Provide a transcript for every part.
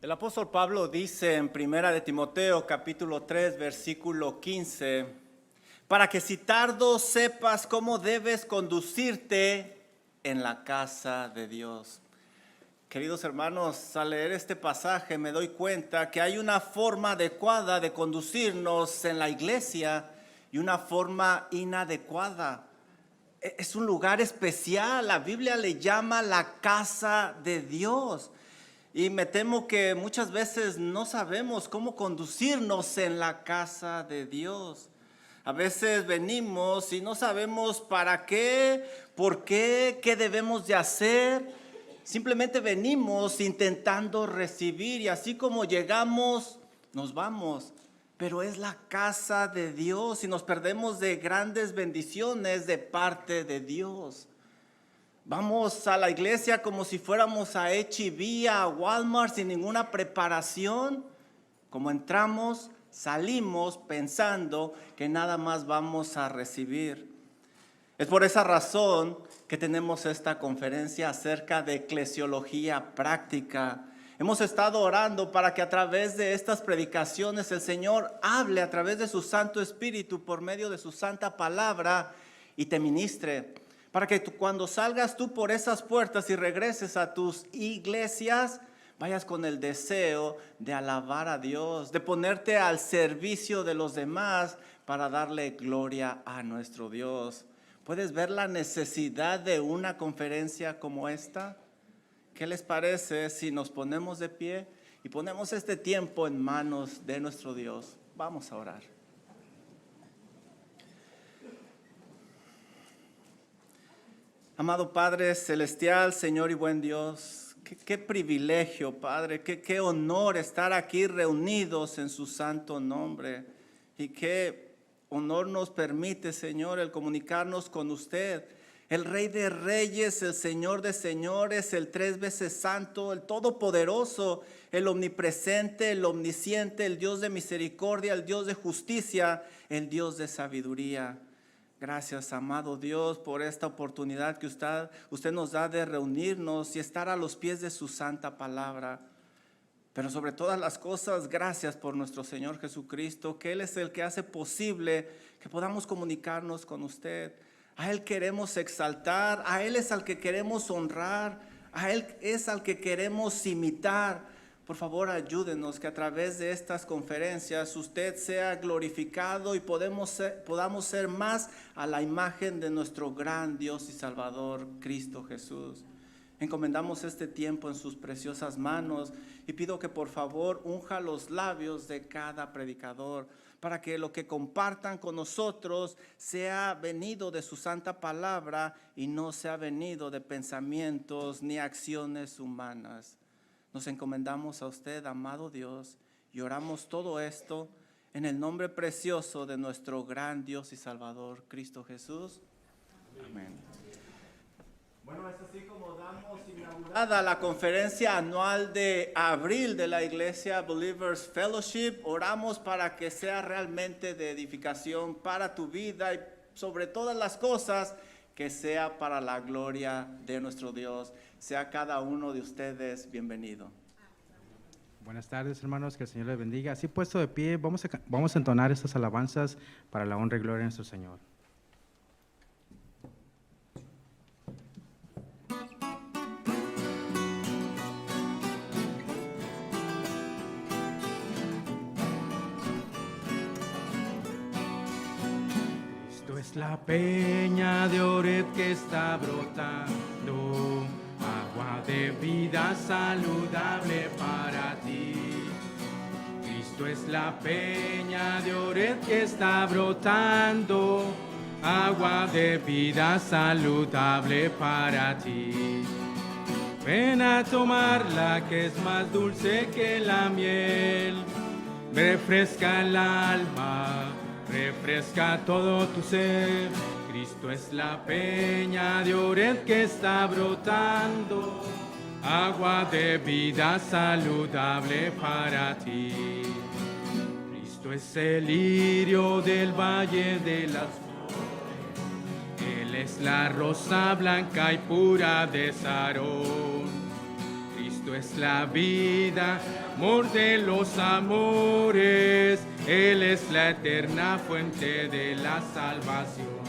El apóstol Pablo dice en Primera de Timoteo, capítulo 3, versículo 15, para que si tardo sepas cómo debes conducirte en la casa de Dios. Queridos hermanos, al leer este pasaje me doy cuenta que hay una forma adecuada de conducirnos en la iglesia y una forma inadecuada. Es un lugar especial, la Biblia le llama la casa de Dios. Y me temo que muchas veces no sabemos cómo conducirnos en la casa de Dios. A veces venimos y no sabemos para qué, por qué debemos de hacer. Simplemente venimos intentando recibir y así como llegamos, nos vamos. Pero es la casa de Dios y nos perdemos de grandes bendiciones de parte de Dios. Vamos a la iglesia como si fuéramos a H-E-B, a Walmart, sin ninguna preparación. Como entramos, salimos pensando que nada más vamos a recibir. Es por esa razón que tenemos esta conferencia acerca de eclesiología práctica. Hemos estado orando para que a través de estas predicaciones el Señor hable a través de su Santo Espíritu por medio de su santa palabra y te ministre. Para que cuando salgas tú por esas puertas y regreses a tus iglesias, vayas con el deseo de alabar a Dios, de ponerte al servicio de los demás para darle gloria a nuestro Dios. ¿Puedes ver la necesidad de una conferencia como esta? ¿Qué les parece si nos ponemos de pie y ponemos este tiempo en manos de nuestro Dios? Vamos a orar. Amado Padre Celestial, Señor y buen Dios, qué privilegio, Padre, qué honor estar aquí reunidos en su santo nombre. Y qué honor nos permite, Señor, el comunicarnos con usted, el Rey de Reyes, el Señor de Señores, el 3 veces Santo, el Todopoderoso, el Omnipresente, el Omnisciente, el Dios de misericordia, el Dios de justicia, el Dios de sabiduría. Gracias, amado Dios, por esta oportunidad que usted nos da de reunirnos y estar a los pies de su santa palabra. Pero sobre todas las cosas, gracias por nuestro Señor Jesucristo, que Él es el que hace posible que podamos comunicarnos con usted. A Él queremos exaltar, a Él es al que queremos honrar, a Él es al que queremos imitar. Por favor, ayúdenos que a través de estas conferencias usted sea glorificado y podamos ser más a la imagen de nuestro gran Dios y Salvador, Cristo Jesús. Encomendamos este tiempo en sus preciosas manos y pido que por favor unja los labios de cada predicador para que lo que compartan con nosotros sea venido de su santa palabra y no sea venido de pensamientos ni acciones humanas. Nos encomendamos a usted, amado Dios, y oramos todo esto en el nombre precioso de nuestro gran Dios y Salvador, Cristo Jesús. Amén. Bueno, es así como damos inaugurada la conferencia anual de abril de la Iglesia Believers Fellowship. Oramos para que sea realmente de edificación para tu vida y sobre todas las cosas que sea para la gloria de nuestro Dios. Sea cada uno de ustedes bienvenido. Buenas tardes, hermanos, que el Señor les bendiga. Así puesto de pie, vamos a entonar estas alabanzas para la honra y gloria de nuestro Señor. Cristo es la peña de Oreb que está brotando, agua de vida saludable para ti. Cristo es la peña de Oreb que está brotando, agua de vida saludable para ti. Ven a tomarla que es más dulce que la miel, refresca el alma, refresca todo tu ser. Cristo es la peña de Oreb que está brotando, agua de vida saludable para ti. Cristo es el lirio del valle de las flores, Él es la rosa blanca y pura de Sarón. Cristo Cristo es la vida, amor de los amores, Él es la eterna fuente de la salvación.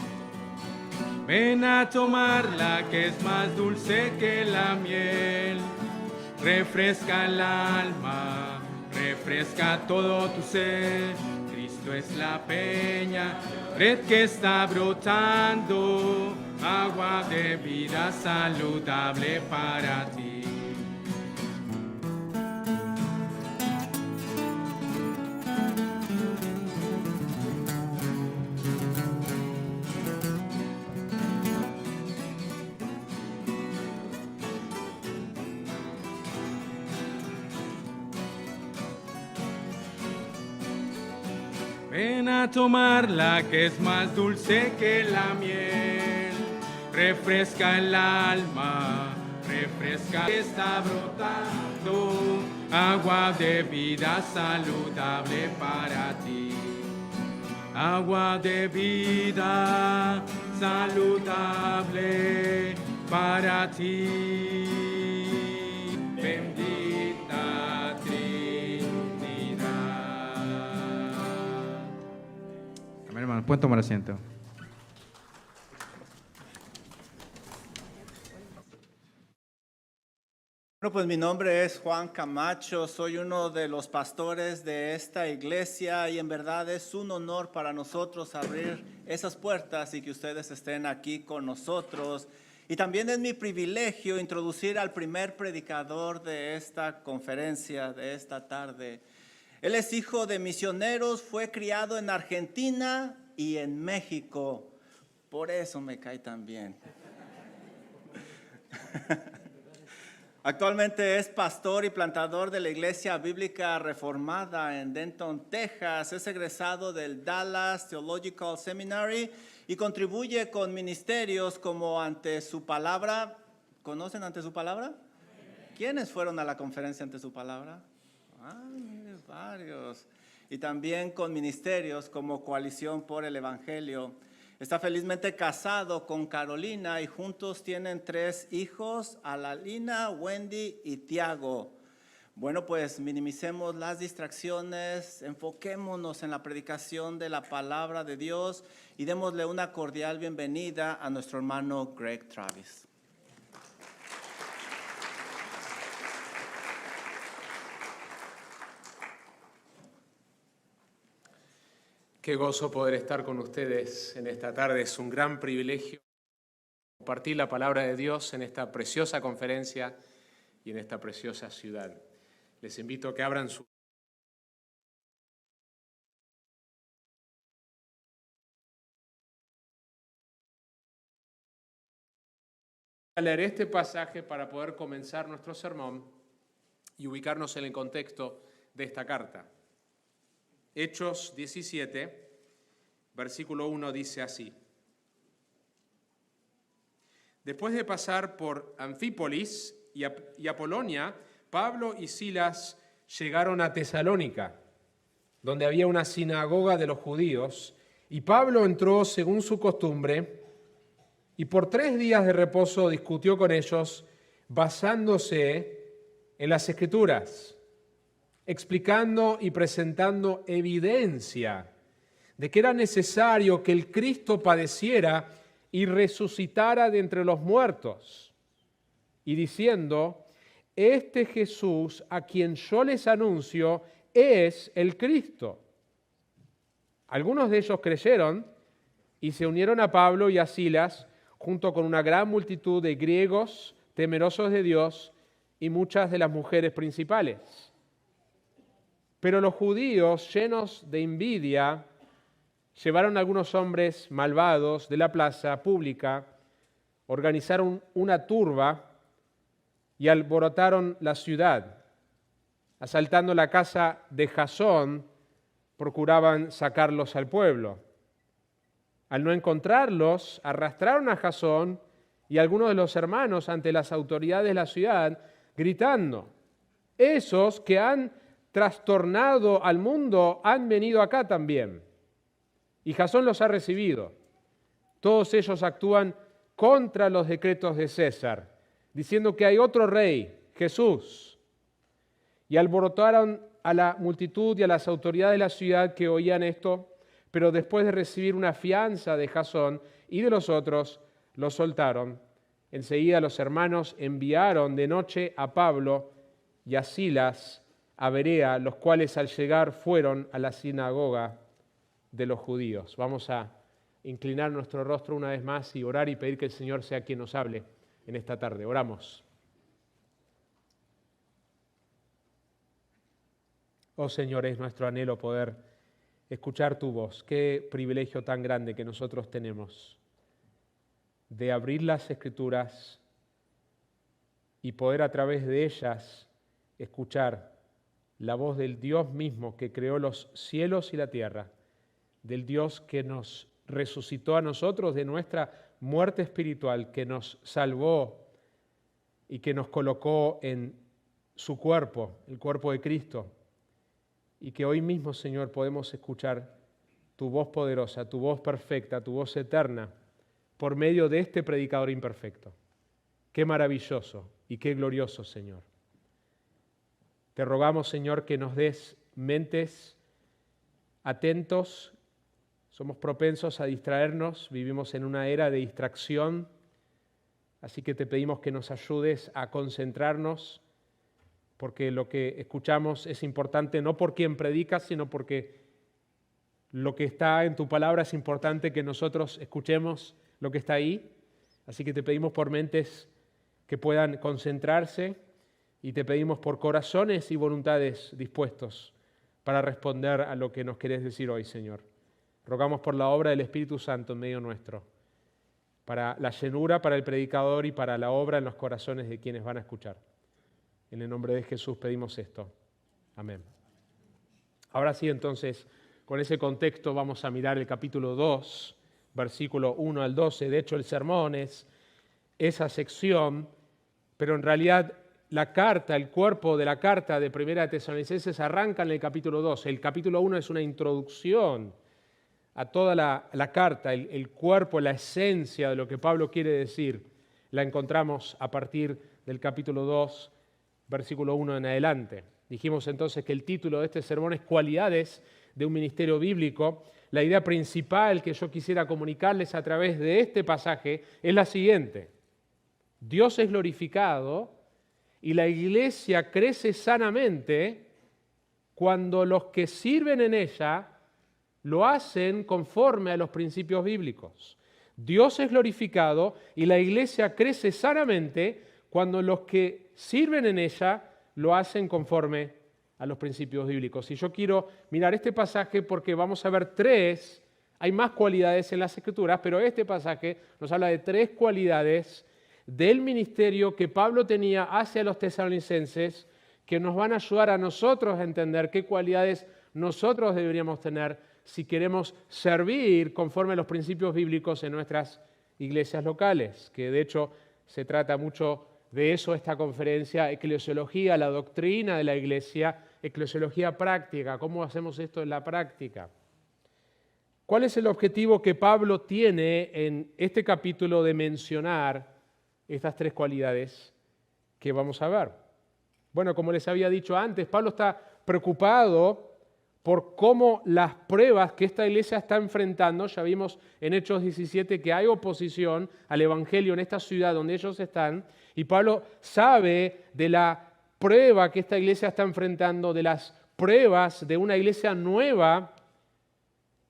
Ven a tomarla que es más dulce que la miel, refresca el alma, refresca todo tu ser. Cristo es la peña, red que está brotando, agua de vida saludable para ti. Ven a tomarla que es más dulce que la miel, refresca el alma, refresca que está brotando, agua de vida saludable para ti. Agua de vida saludable para ti. Bendita Trinidad. Amén, hermano. Pueden tomar asiento. Bueno, pues mi nombre es Juan Camacho, soy uno de los pastores de esta iglesia y en verdad es un honor para nosotros abrir esas puertas y que ustedes estén aquí con nosotros. Y también es mi privilegio introducir al primer predicador de esta conferencia de esta tarde. Él es hijo de misioneros, fue criado en Argentina y en México. Por eso me cae tan bien. Actualmente es pastor y plantador de la Iglesia Bíblica Reformada en Denton, Texas. Es egresado del Dallas Theological Seminary y contribuye con ministerios como Ante Su Palabra. ¿Conocen Ante Su Palabra? ¿Quiénes fueron a la conferencia Ante Su Palabra? Mire, varios. Y también con ministerios como Coalición por el Evangelio. Está felizmente casado con Carolina y juntos tienen 3 hijos, Alalina, Wendy y Tiago. Bueno, pues minimicemos las distracciones, enfoquémonos en la predicación de la palabra de Dios y démosle una cordial bienvenida a nuestro hermano Greg Travis. Qué gozo poder estar con ustedes en esta tarde. Es un gran privilegio compartir la palabra de Dios en esta preciosa conferencia y en esta preciosa ciudad. Les invito a que abran su... a leer este pasaje para poder comenzar nuestro sermón y ubicarnos en el contexto de esta carta. Hechos 17, versículo 1 dice así: Después de pasar por Anfípolis y Apolonia, Pablo y Silas llegaron a Tesalónica, donde había una sinagoga de los judíos, y Pablo entró según su costumbre, y por 3 días de reposo discutió con ellos, basándose en las Escrituras, explicando y presentando evidencia de que era necesario que el Cristo padeciera y resucitara de entre los muertos, y diciendo: este Jesús a quien yo les anuncio es el Cristo. Algunos de ellos creyeron y se unieron a Pablo y a Silas, junto con una gran multitud de griegos temerosos de Dios y muchas de las mujeres principales. Pero los judíos, llenos de envidia, llevaron a algunos hombres malvados de la plaza pública, organizaron una turba y alborotaron la ciudad. Asaltando la casa de Jasón, procuraban sacarlos al pueblo. Al no encontrarlos, arrastraron a Jasón y a algunos de los hermanos ante las autoridades de la ciudad, gritando: esos que han trastornado al mundo han venido acá también. Y Jasón los ha recibido. Todos ellos actúan contra los decretos de César, diciendo que hay otro rey, Jesús. Y alborotaron a la multitud y a las autoridades de la ciudad que oían esto, pero después de recibir una fianza de Jasón y de los otros, los soltaron. Enseguida los hermanos enviaron de noche a Pablo y a Silas a Berea, los cuales al llegar fueron a la sinagoga de los judíos. Vamos a inclinar nuestro rostro una vez más y orar y pedir que el Señor sea quien nos hable en esta tarde. Oramos. Oh Señor, es nuestro anhelo poder escuchar tu voz. Qué privilegio tan grande que nosotros tenemos de abrir las Escrituras y poder a través de ellas escuchar la voz del Dios mismo que creó los cielos y la tierra, del Dios que nos resucitó a nosotros de nuestra muerte espiritual, que nos salvó y que nos colocó en su cuerpo, el cuerpo de Cristo, y que hoy mismo, Señor, podemos escuchar tu voz poderosa, tu voz perfecta, tu voz eterna, por medio de este predicador imperfecto. Qué maravilloso y qué glorioso, Señor. Te rogamos, Señor, que nos des mentes atentos. Somos propensos a distraernos, vivimos en una era de distracción, así que te pedimos que nos ayudes a concentrarnos, porque lo que escuchamos es importante no por quien predica, sino porque lo que está en tu palabra es importante que nosotros escuchemos lo que está ahí. Así que te pedimos por mentes que puedan concentrarse y te pedimos por corazones y voluntades dispuestos para responder a lo que nos querés decir hoy, Señor. Rogamos por la obra del Espíritu Santo en medio nuestro, para la llenura, para el predicador y para la obra en los corazones de quienes van a escuchar. En el nombre de Jesús pedimos esto. Amén. Ahora sí, entonces, con ese contexto vamos a mirar el capítulo 2, versículo 1 al 12. De hecho, el sermón es esa sección, pero en realidad la carta, el cuerpo de la carta de Primera de Tesalonicenses arranca en el capítulo 2. El capítulo 1 es una introducción a toda la carta, el cuerpo, la esencia de lo que Pablo quiere decir. La encontramos a partir del capítulo 2, versículo 1 en adelante. Dijimos entonces que el título de este sermón es Cualidades de un ministerio bíblico. La idea principal que yo quisiera comunicarles a través de este pasaje es la siguiente. Dios es glorificado y la iglesia crece sanamente cuando los que sirven en ella lo hacen conforme a los principios bíblicos. Dios es glorificado y la iglesia crece sanamente cuando los que sirven en ella lo hacen conforme a los principios bíblicos. Y yo quiero mirar este pasaje porque vamos a ver tres, hay más cualidades en las Escrituras, pero este pasaje nos habla de tres cualidades del ministerio que Pablo tenía hacia los tesalonicenses que nos van a ayudar a nosotros a entender qué cualidades nosotros deberíamos tener si queremos servir conforme a los principios bíblicos en nuestras iglesias locales, que de hecho se trata mucho de eso esta conferencia, eclesiología, la doctrina de la iglesia, eclesiología práctica, ¿cómo hacemos esto en la práctica? ¿Cuál es el objetivo que Pablo tiene en este capítulo de mencionar estas tres cualidades que vamos a ver? Bueno, como les había dicho antes, Pablo está preocupado por cómo las pruebas que esta iglesia está enfrentando, ya vimos en Hechos 17 que hay oposición al evangelio en esta ciudad donde ellos están, y Pablo sabe de la prueba que esta iglesia está enfrentando, de las pruebas de una iglesia nueva,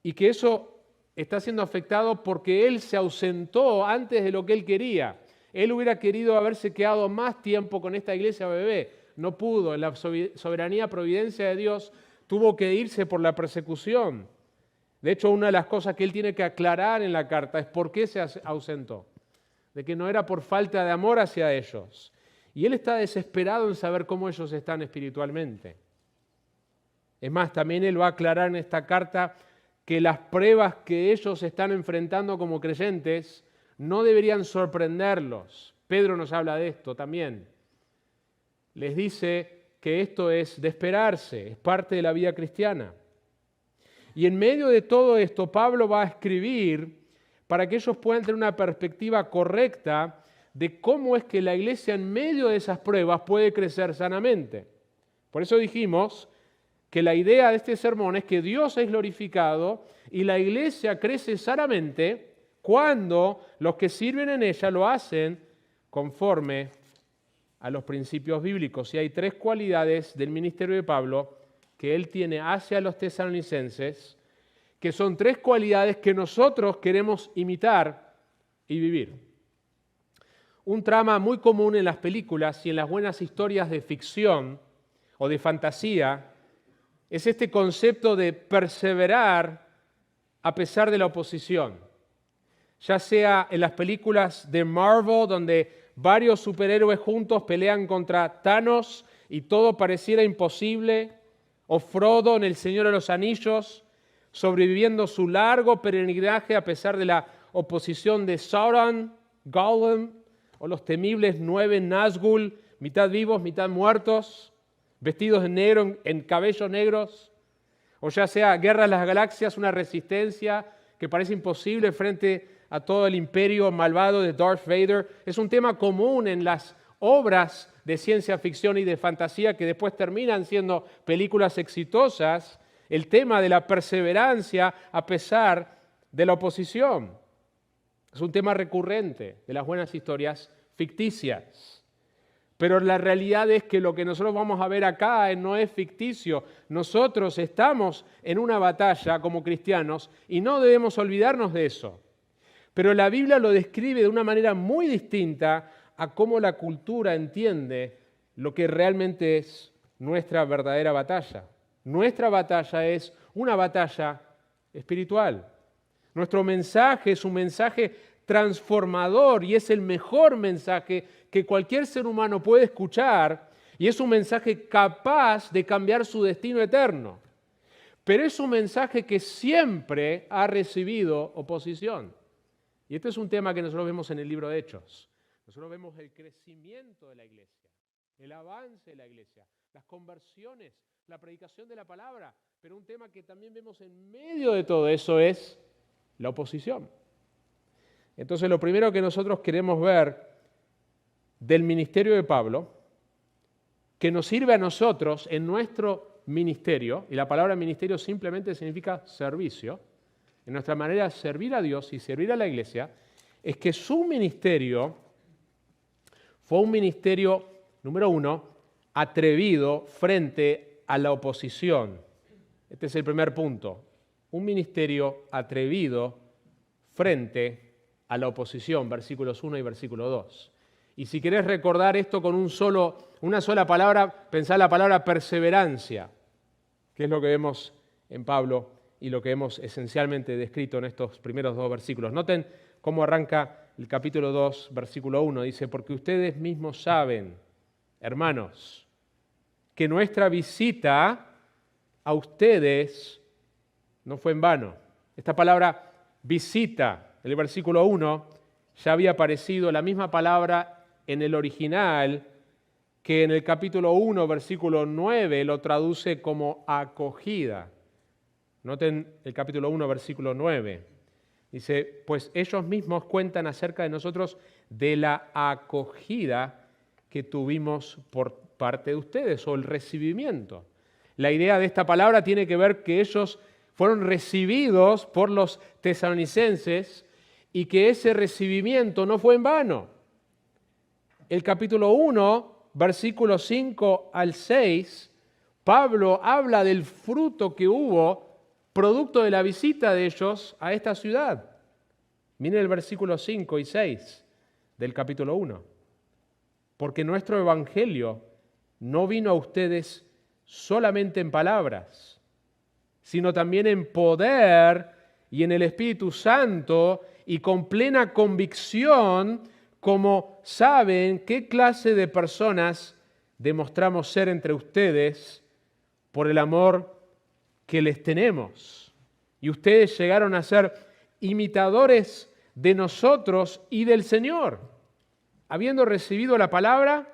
y que eso está siendo afectado porque él se ausentó antes de lo que él quería. Él hubiera querido haberse quedado más tiempo con esta iglesia bebé, no pudo, en la soberanía, providencia de Dios, tuvo que irse por la persecución. De hecho, una de las cosas que él tiene que aclarar en la carta es por qué se ausentó, de que no era por falta de amor hacia ellos. Y él está desesperado en saber cómo ellos están espiritualmente. Es más, también él va a aclarar en esta carta que las pruebas que ellos están enfrentando como creyentes no deberían sorprenderlos. Pedro nos habla de esto también. Les dice que esto es de esperarse, es parte de la vida cristiana. Y en medio de todo esto, Pablo va a escribir para que ellos puedan tener una perspectiva correcta de cómo es que la iglesia en medio de esas pruebas puede crecer sanamente. Por eso dijimos que la idea de este sermón es que Dios es glorificado y la iglesia crece sanamente cuando los que sirven en ella lo hacen conforme a los principios bíblicos. Y hay tres cualidades del ministerio de Pablo que él tiene hacia los tesalonicenses, que son tres cualidades que nosotros queremos imitar y vivir. Un trama muy común en las películas y en las buenas historias de ficción o de fantasía es este concepto de perseverar a pesar de la oposición. Ya sea en las películas de Marvel, donde varios superhéroes juntos pelean contra Thanos y todo pareciera imposible, o Frodo en El Señor de los Anillos, sobreviviendo su largo peregrinaje a pesar de la oposición de Sauron, Gollum, o los temibles 9 Nazgûl, mitad vivos, mitad muertos, vestidos de negro, en cabellos negros, o ya sea Guerra de las Galaxias, una resistencia que parece imposible frente a todo el imperio malvado de Darth Vader. Es un tema común en las obras de ciencia ficción y de fantasía que después terminan siendo películas exitosas, el tema de la perseverancia a pesar de la oposición. Es un tema recurrente de las buenas historias ficticias. Pero la realidad es que lo que nosotros vamos a ver acá no es ficticio. Nosotros estamos en una batalla como cristianos y no debemos olvidarnos de eso. Pero la Biblia lo describe de una manera muy distinta a cómo la cultura entiende lo que realmente es nuestra verdadera batalla. Nuestra batalla es una batalla espiritual. Nuestro mensaje es un mensaje transformador y es el mejor mensaje que cualquier ser humano puede escuchar y es un mensaje capaz de cambiar su destino eterno. Pero es un mensaje que siempre ha recibido oposición. Y este es un tema que nosotros vemos en el libro de Hechos. Nosotros vemos el crecimiento de la iglesia, el avance de la iglesia, las conversiones, la predicación de la palabra, pero un tema que también vemos en medio de todo eso es la oposición. Entonces, lo primero que nosotros queremos ver del ministerio de Pablo, que nos sirve a nosotros en nuestro ministerio, y la palabra ministerio simplemente significa servicio, en nuestra manera de servir a Dios y servir a la iglesia, es que su ministerio fue un ministerio, número uno, atrevido frente a la oposición. Este es el primer punto. Un ministerio atrevido frente a la oposición, versículos 1 y versículo 2. Y si querés recordar esto con una sola palabra, pensá la palabra perseverancia, que es lo que vemos en Pablo y lo que hemos esencialmente descrito en estos primeros dos versículos. Noten cómo arranca el capítulo 2, versículo 1. Dice, porque ustedes mismos saben, hermanos, que nuestra visita a ustedes no fue en vano. Esta palabra visita, en el versículo 1, ya había aparecido la misma palabra en el original que en el capítulo 1, versículo 9, lo traduce como acogida. Noten el capítulo 1, versículo 9. Dice, pues ellos mismos cuentan acerca de nosotros de la acogida que tuvimos por parte de ustedes, o el recibimiento. La idea de esta palabra tiene que ver que ellos fueron recibidos por los tesalonicenses y que ese recibimiento no fue en vano. El capítulo 1, versículos 5 al 6, Pablo habla del fruto que hubo producto de la visita de ellos a esta ciudad. Miren el versículo 5 y 6 del capítulo 1. Porque nuestro evangelio no vino a ustedes solamente en palabras, sino también en poder y en el Espíritu Santo y con plena convicción, como saben qué clase de personas demostramos ser entre ustedes por el amor que les tenemos. Y ustedes llegaron a ser imitadores de nosotros y del Señor, habiendo recibido la palabra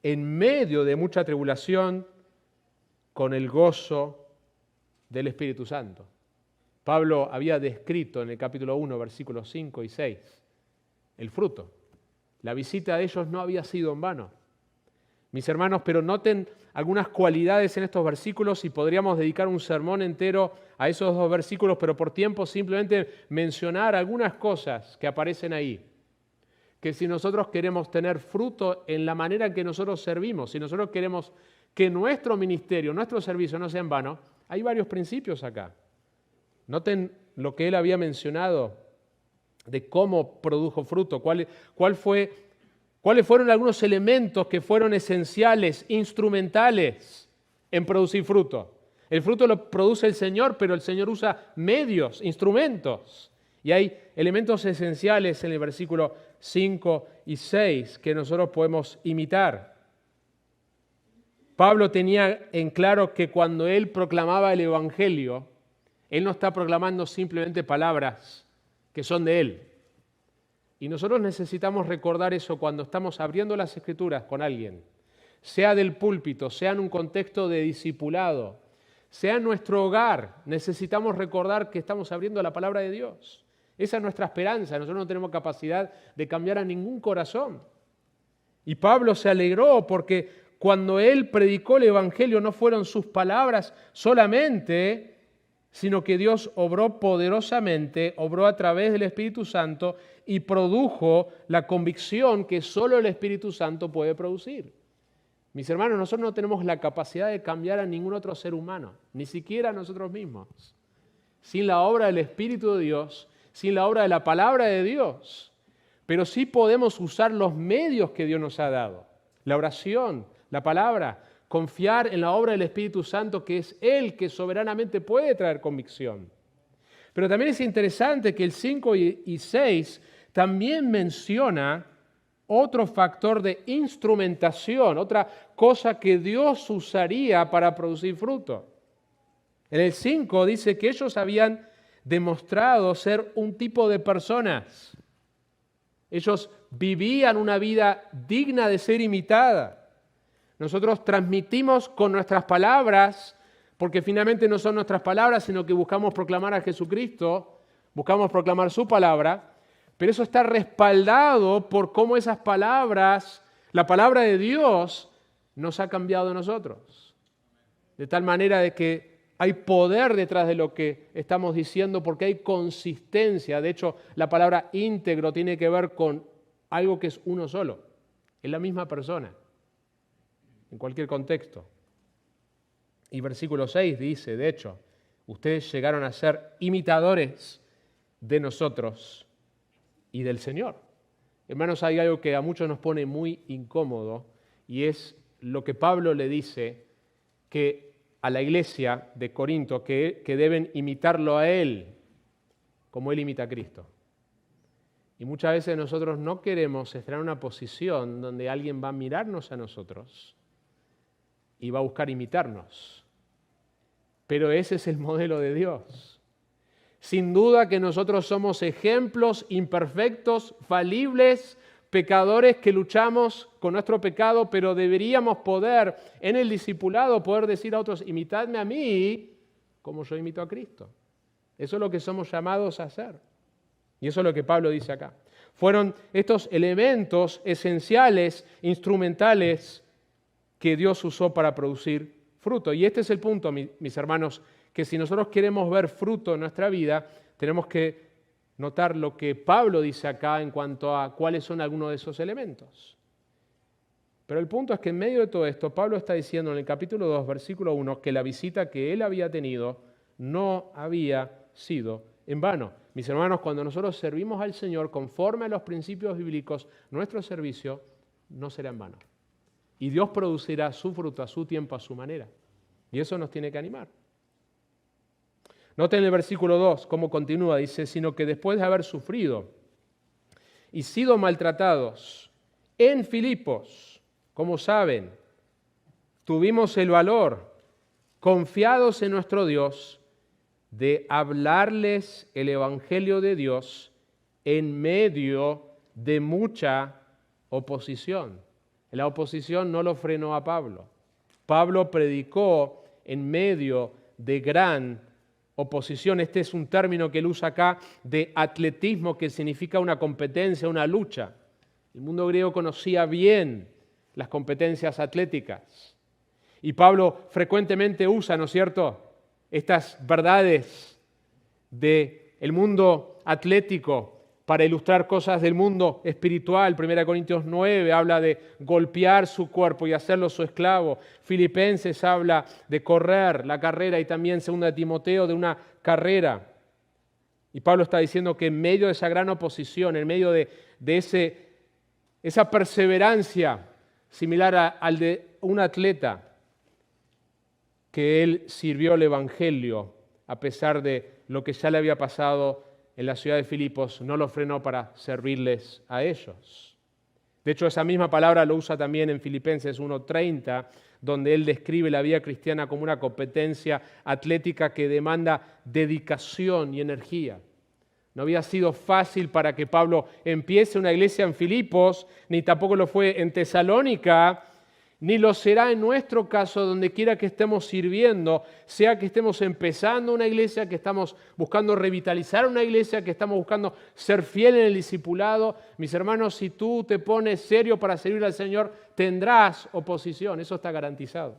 en medio de mucha tribulación, con el gozo del Espíritu Santo. Pablo había descrito en el capítulo 1, versículos 5 y 6, el fruto. La visita de ellos no había sido en vano. Mis hermanos, pero noten algunas cualidades en estos versículos y podríamos dedicar un sermón entero a esos dos versículos, pero por tiempo simplemente mencionar algunas cosas que aparecen ahí. Que si nosotros queremos tener fruto en la manera en que nosotros servimos, si nosotros queremos que nuestro ministerio, nuestro servicio no sea en vano, hay varios principios acá. Noten lo que él había mencionado de cómo produjo fruto, cuáles fueron algunos elementos que fueron esenciales, instrumentales en producir fruto. El fruto lo produce el Señor, pero el Señor usa medios, instrumentos. Y hay elementos esenciales en el versículo 5 y 6 que nosotros podemos imitar. Pablo tenía en claro que cuando él proclamaba el Evangelio, él no está proclamando simplemente palabras que son de él. Y nosotros necesitamos recordar eso cuando estamos abriendo las Escrituras con alguien, sea del púlpito, sea en un contexto de discipulado, sea en nuestro hogar. Necesitamos recordar que estamos abriendo la palabra de Dios. Esa es nuestra esperanza. Nosotros no tenemos capacidad de cambiar a ningún corazón. Y Pablo se alegró porque cuando él predicó el Evangelio no fueron sus palabras solamente, sino que Dios obró poderosamente, obró a través del Espíritu Santo y produjo la convicción que solo el Espíritu Santo puede producir. Mis hermanos, nosotros no tenemos la capacidad de cambiar a ningún otro ser humano, ni siquiera a nosotros mismos. Sin la obra del Espíritu de Dios, sin la obra de la palabra de Dios, pero sí podemos usar los medios que Dios nos ha dado, la oración, la palabra, confiar en la obra del Espíritu Santo, que es Él que soberanamente puede traer convicción. Pero también es interesante que el 5 y 6 también menciona otro factor de instrumentación, otra cosa que Dios usaría para producir fruto. En el 5 dice que ellos habían demostrado ser un tipo de personas. Ellos vivían una vida digna de ser imitada. Nosotros transmitimos con nuestras palabras, porque finalmente no son nuestras palabras, sino que buscamos proclamar a Jesucristo, buscamos proclamar su palabra, pero eso está respaldado por cómo esas palabras, la palabra de Dios, nos ha cambiado a nosotros. De tal manera de que hay poder detrás de lo que estamos diciendo porque hay consistencia. De hecho, la palabra íntegro tiene que ver con algo que es uno solo, es la misma persona, en cualquier contexto. Y versículo 6 dice, de hecho, ustedes llegaron a ser imitadores de nosotros y del Señor. Hermanos, hay algo que a muchos nos pone muy incómodo y es lo que Pablo le dice que a la iglesia de Corinto, que deben imitarlo a Él, como Él imita a Cristo. Y muchas veces nosotros no queremos estar en una posición donde alguien va a mirarnos a nosotros y va a buscar imitarnos. Pero ese es el modelo de Dios. Sin duda que nosotros somos ejemplos imperfectos, falibles, pecadores que luchamos con nuestro pecado, pero deberíamos poder, en el discipulado, poder decir a otros, imitadme a mí como yo imito a Cristo. Eso es lo que somos llamados a hacer. Y eso es lo que Pablo dice acá. Fueron estos elementos esenciales, instrumentales, que Dios usó para producir fruto. Y este es el punto, mis hermanos, que si nosotros queremos ver fruto en nuestra vida, tenemos que notar lo que Pablo dice acá en cuanto a cuáles son algunos de esos elementos. Pero el punto es que en medio de todo esto, Pablo está diciendo en el capítulo 2, versículo 1, que la visita que él había tenido no había sido en vano. Mis hermanos, cuando nosotros servimos al Señor conforme a los principios bíblicos, nuestro servicio no será en vano. Y Dios producirá su fruto a su tiempo, a su manera. Y eso nos tiene que animar. Noten el versículo 2, cómo continúa, dice, sino que después de haber sufrido y sido maltratados en Filipos, como saben, tuvimos el valor, confiados en nuestro Dios, de hablarles el Evangelio de Dios en medio de mucha oposición. La oposición no lo frenó a Pablo. Pablo predicó en medio de gran oposición. Este es un término que él usa acá de atletismo, que significa una competencia, una lucha. El mundo griego conocía bien las competencias atléticas. Y Pablo frecuentemente usa, ¿no es cierto?, estas verdades del mundo atlético para ilustrar cosas del mundo espiritual. 1 Corintios 9 habla de golpear su cuerpo y hacerlo su esclavo. Filipenses habla de correr la carrera y también 2 Timoteo de una carrera. Y Pablo está diciendo que en medio de esa gran oposición, en medio de esa perseverancia similar al de un atleta, que él sirvió el Evangelio a pesar de lo que ya le había pasado en la ciudad de Filipos, no lo frenó para servirles a ellos. De hecho, esa misma palabra lo usa también en Filipenses 1:30, donde él describe la vida cristiana como una competencia atlética que demanda dedicación y energía. No había sido fácil para que Pablo empiece una iglesia en Filipos, ni tampoco lo fue en Tesalónica, ni lo será en nuestro caso donde quiera que estemos sirviendo, sea que estemos empezando una iglesia, que estamos buscando revitalizar una iglesia, que estamos buscando ser fiel en el discipulado. Mis hermanos, si tú te pones serio para servir al Señor, tendrás oposición, eso está garantizado.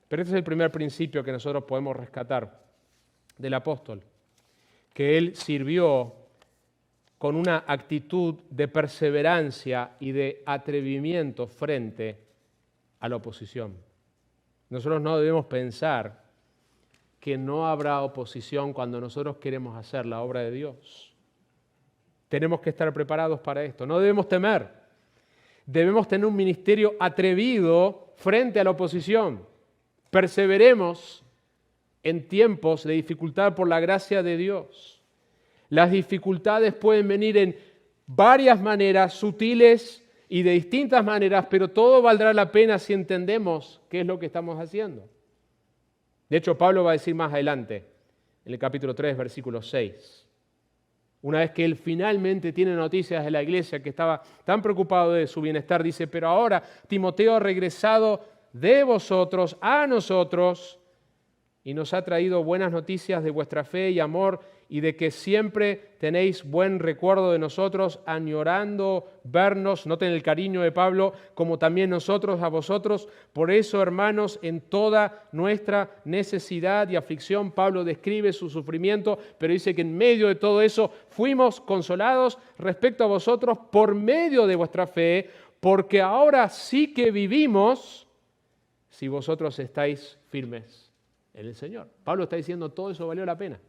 Pero este es el primer principio que nosotros podemos rescatar del apóstol, que él sirvió con una actitud de perseverancia y de atrevimiento frente a la oposición. Nosotros no debemos pensar que no habrá oposición cuando nosotros queremos hacer la obra de Dios. Tenemos que estar preparados para esto. No debemos temer. Debemos tener un ministerio atrevido frente a la oposición. Perseveremos en tiempos de dificultad por la gracia de Dios. Las dificultades pueden venir en varias maneras, sutiles y de distintas maneras, pero todo valdrá la pena si entendemos qué es lo que estamos haciendo. De hecho, Pablo va a decir más adelante, en el capítulo 3, versículo 6, una vez que él finalmente tiene noticias de la iglesia que estaba tan preocupado de su bienestar, dice, pero ahora Timoteo ha regresado de vosotros a nosotros y nos ha traído buenas noticias de vuestra fe y amor y de que siempre tenéis buen recuerdo de nosotros, añorando vernos, noten el cariño de Pablo, como también nosotros a vosotros. Por eso, hermanos, en toda nuestra necesidad y aflicción, Pablo describe su sufrimiento, pero dice que en medio de todo eso fuimos consolados respecto a vosotros por medio de vuestra fe, porque ahora sí que vivimos si vosotros estáis firmes en el Señor. Pablo está diciendo todo eso valió la pena.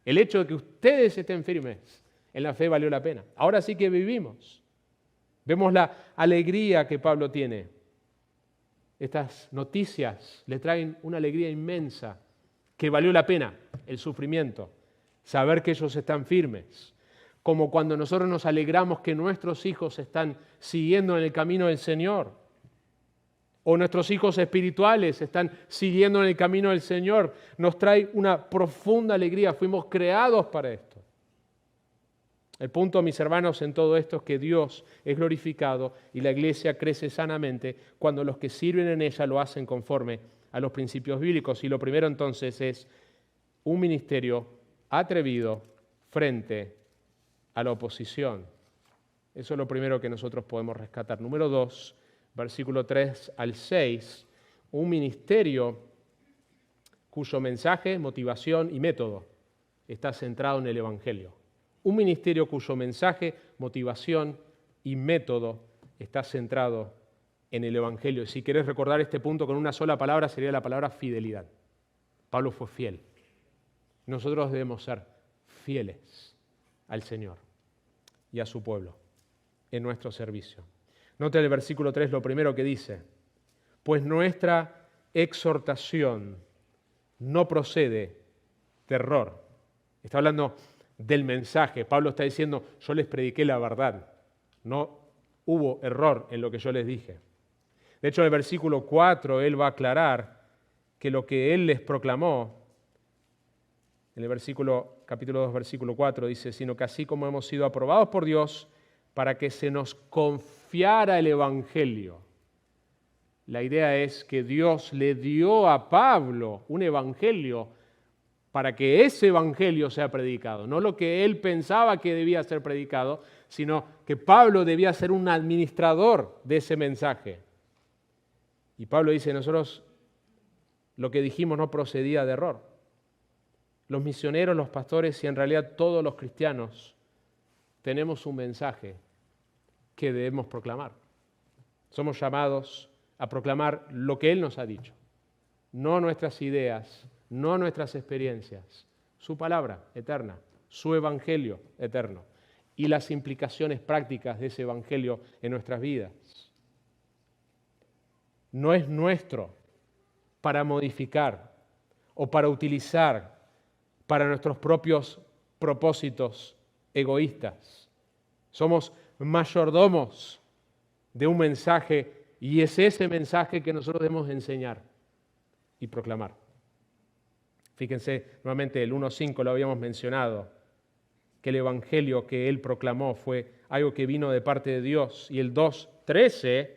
El hecho de que ustedes estén firmes en la fe valió la pena. Ahora sí que vivimos. Vemos la alegría que Pablo tiene. Estas noticias le traen una alegría inmensa, que valió la pena el sufrimiento, saber que ellos están firmes. Como cuando nosotros nos alegramos que nuestros hijos están siguiendo en el camino del Señor. O nuestros hijos espirituales están siguiendo en el camino del Señor. Nos trae una profunda alegría. Fuimos creados para esto. El punto, mis hermanos, en todo esto es que Dios es glorificado y la iglesia crece sanamente cuando los que sirven en ella lo hacen conforme a los principios bíblicos. Y lo primero entonces es un ministerio atrevido frente a la oposición. Eso es lo primero que nosotros podemos rescatar. Número 2. Versículo 3 al 6, un ministerio cuyo mensaje, motivación y método está centrado en el Evangelio. Un ministerio cuyo mensaje, motivación y método está centrado en el Evangelio. Y si querés recordar este punto con una sola palabra, sería la palabra fidelidad. Pablo fue fiel. Nosotros debemos ser fieles al Señor y a su pueblo en nuestro servicio. Note el versículo 3 lo primero que dice, pues nuestra exhortación no procede de error. Está hablando del mensaje. Pablo está diciendo, yo les prediqué la verdad. No hubo error en lo que yo les dije. De hecho, en el versículo 4 él va a aclarar que lo que él les proclamó, en el capítulo 2, versículo 4, dice, sino que así como hemos sido aprobados por Dios, para que se nos confiara el Evangelio. La idea es que Dios le dio a Pablo un Evangelio para que ese evangelio sea predicado. No lo que él pensaba que debía ser predicado, sino que Pablo debía ser un administrador de ese mensaje. Y Pablo dice, nosotros lo que dijimos no procedía de error. Los misioneros, los pastores y en realidad todos los cristianos tenemos un mensaje que debemos proclamar. Somos llamados a proclamar lo que Él nos ha dicho, no nuestras ideas, no nuestras experiencias, su palabra eterna, su evangelio eterno y las implicaciones prácticas de ese evangelio en nuestras vidas. No es nuestro para modificar o para utilizar para nuestros propios propósitos egoístas. Somos mayordomos de un mensaje y es ese mensaje que nosotros debemos enseñar y proclamar. Fíjense, nuevamente el 1.5 lo habíamos mencionado, que el evangelio que él proclamó fue algo que vino de parte de Dios. Y el 2.13,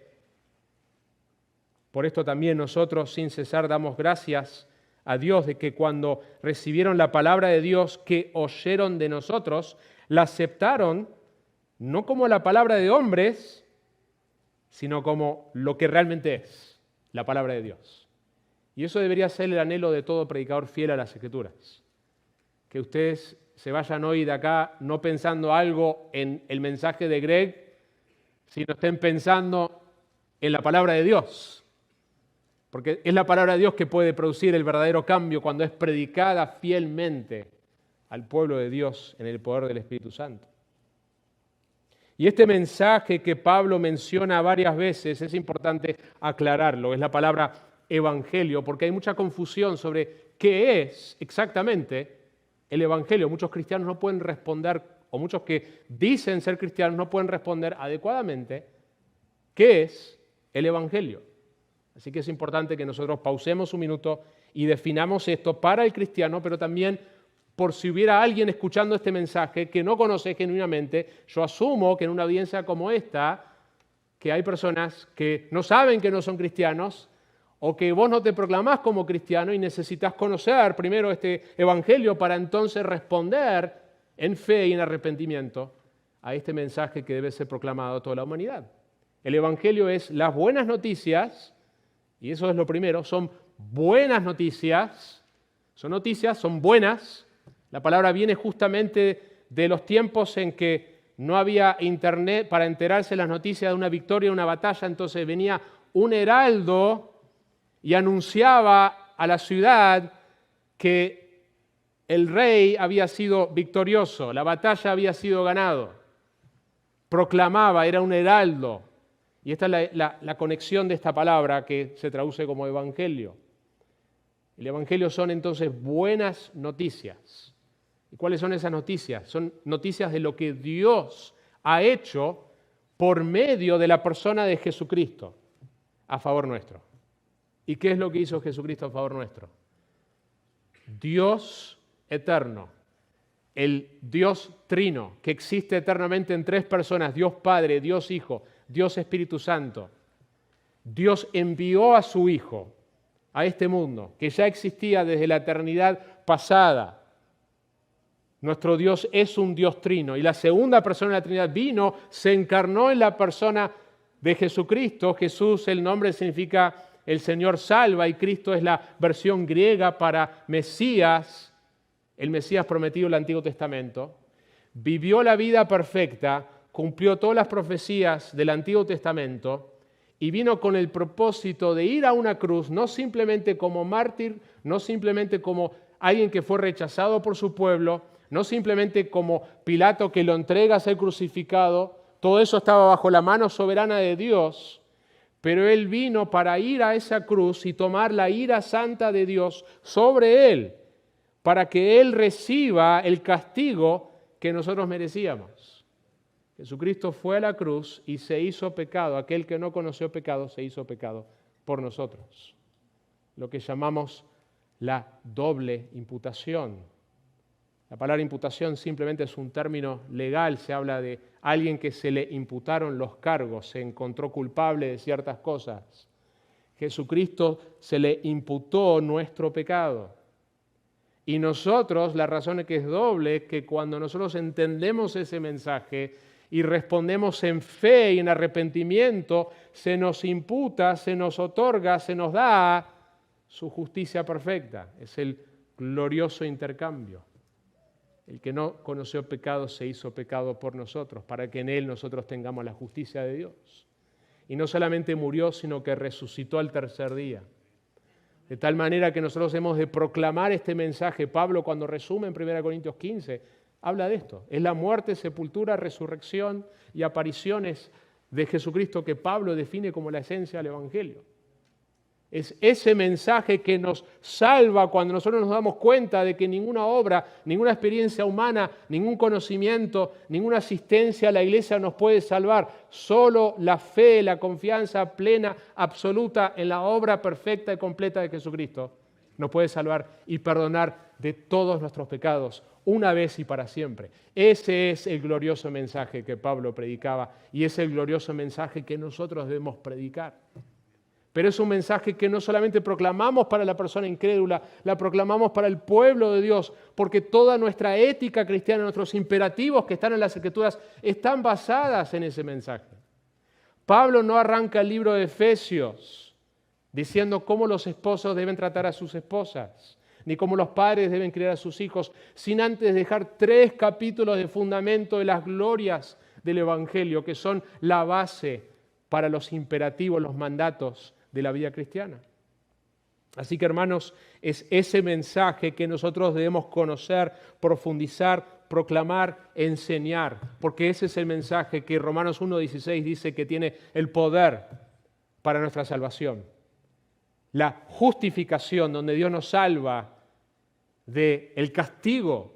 por esto también nosotros sin cesar damos gracias a Dios de que cuando recibieron la palabra de Dios que oyeron de nosotros, la aceptaron no como la palabra de hombres, sino como lo que realmente es, la palabra de Dios. Y eso debería ser el anhelo de todo predicador fiel a las Escrituras. Que ustedes se vayan hoy de acá no pensando algo en el mensaje de Greg, sino estén pensando en la palabra de Dios. Porque es la palabra de Dios que puede producir el verdadero cambio cuando es predicada fielmente al pueblo de Dios en el poder del Espíritu Santo. Y este mensaje que Pablo menciona varias veces es importante aclararlo, es la palabra evangelio, porque hay mucha confusión sobre qué es exactamente el evangelio. Muchos cristianos no pueden responder, o muchos que dicen ser cristianos no pueden responder adecuadamente qué es el evangelio. Así que es importante que nosotros pausemos un minuto y definamos esto para el cristiano, pero también por si hubiera alguien escuchando este mensaje que no conoce genuinamente. Yo asumo que en una audiencia como esta, que hay personas que no saben que no son cristianos, o que vos no te proclamás como cristiano y necesitas conocer primero este evangelio para entonces responder en fe y en arrepentimiento a este mensaje que debe ser proclamado a toda la humanidad. El evangelio es las buenas noticias, y eso es lo primero, son buenas noticias, son buenas. La palabra viene justamente de los tiempos en que no había internet para enterarse de las noticias de una victoria, de una batalla, entonces venía un heraldo y anunciaba a la ciudad que el rey había sido victorioso, la batalla había sido ganado. Proclamaba, era un heraldo. Y esta es la conexión de esta palabra que se traduce como evangelio. El evangelio son entonces buenas noticias. ¿Y cuáles son esas noticias? Son noticias de lo que Dios ha hecho por medio de la persona de Jesucristo a favor nuestro. ¿Y qué es lo que hizo Jesucristo a favor nuestro? Dios eterno, el Dios trino, que existe eternamente en tres personas, Dios Padre, Dios Hijo, Dios Espíritu Santo. Dios envió a su Hijo a este mundo, que ya existía desde la eternidad pasada. Nuestro Dios es un Dios trino, y la segunda persona de la Trinidad vino, se encarnó en la persona de Jesucristo. Jesús, el nombre significa el Señor salva, y Cristo es la versión griega para Mesías, el Mesías prometido en el Antiguo Testamento. Vivió la vida perfecta, cumplió todas las profecías del Antiguo Testamento y vino con el propósito de ir a una cruz, no simplemente como mártir, no simplemente como alguien que fue rechazado por su pueblo, no simplemente como Pilato que lo entrega a ser crucificado. Todo eso estaba bajo la mano soberana de Dios, pero Él vino para ir a esa cruz y tomar la ira santa de Dios sobre Él, para que Él reciba el castigo que nosotros merecíamos. Jesucristo fue a la cruz y se hizo pecado. Aquel que no conoció pecado se hizo pecado por nosotros. Lo que llamamos la doble imputación. La palabra imputación simplemente es un término legal. Se habla de alguien que se le imputaron los cargos, se encontró culpable de ciertas cosas. Jesucristo se le imputó nuestro pecado. Y nosotros, la razón es que es doble, es que cuando nosotros entendemos ese mensaje y respondemos en fe y en arrepentimiento, se nos imputa, se nos otorga, se nos da su justicia perfecta. Es el glorioso intercambio. El que no conoció pecado se hizo pecado por nosotros, para que en él nosotros tengamos la justicia de Dios. Y no solamente murió, sino que resucitó al tercer día. De tal manera que nosotros hemos de proclamar este mensaje. Pablo, cuando resume en 1 Corintios 15, habla de esto. Es la muerte, sepultura, resurrección y apariciones de Jesucristo que Pablo define como la esencia del Evangelio. Es ese mensaje que nos salva cuando nosotros nos damos cuenta de que ninguna obra, ninguna experiencia humana, ningún conocimiento, ninguna asistencia a la iglesia nos puede salvar. Solo la fe, la confianza plena, absoluta en la obra perfecta y completa de Jesucristo nos puede salvar y perdonar de todos nuestros pecados, una vez y para siempre. Ese es el glorioso mensaje que Pablo predicaba y es el glorioso mensaje que nosotros debemos predicar. Pero es un mensaje que no solamente proclamamos para la persona incrédula, la proclamamos para el pueblo de Dios, porque toda nuestra ética cristiana, nuestros imperativos que están en las Escrituras, están basadas en ese mensaje. Pablo no arranca el libro de Efesios diciendo cómo los esposos deben tratar a sus esposas, ni cómo los padres deben criar a sus hijos, sin antes dejar 3 capítulos de fundamento de las glorias del Evangelio, que son la base para los imperativos, los mandatos de la vida cristiana. Así que, hermanos, es ese mensaje que nosotros debemos conocer, profundizar, proclamar, enseñar, porque ese es el mensaje que Romanos 1:16 dice que tiene el poder para nuestra salvación. La justificación, donde Dios nos salva del castigo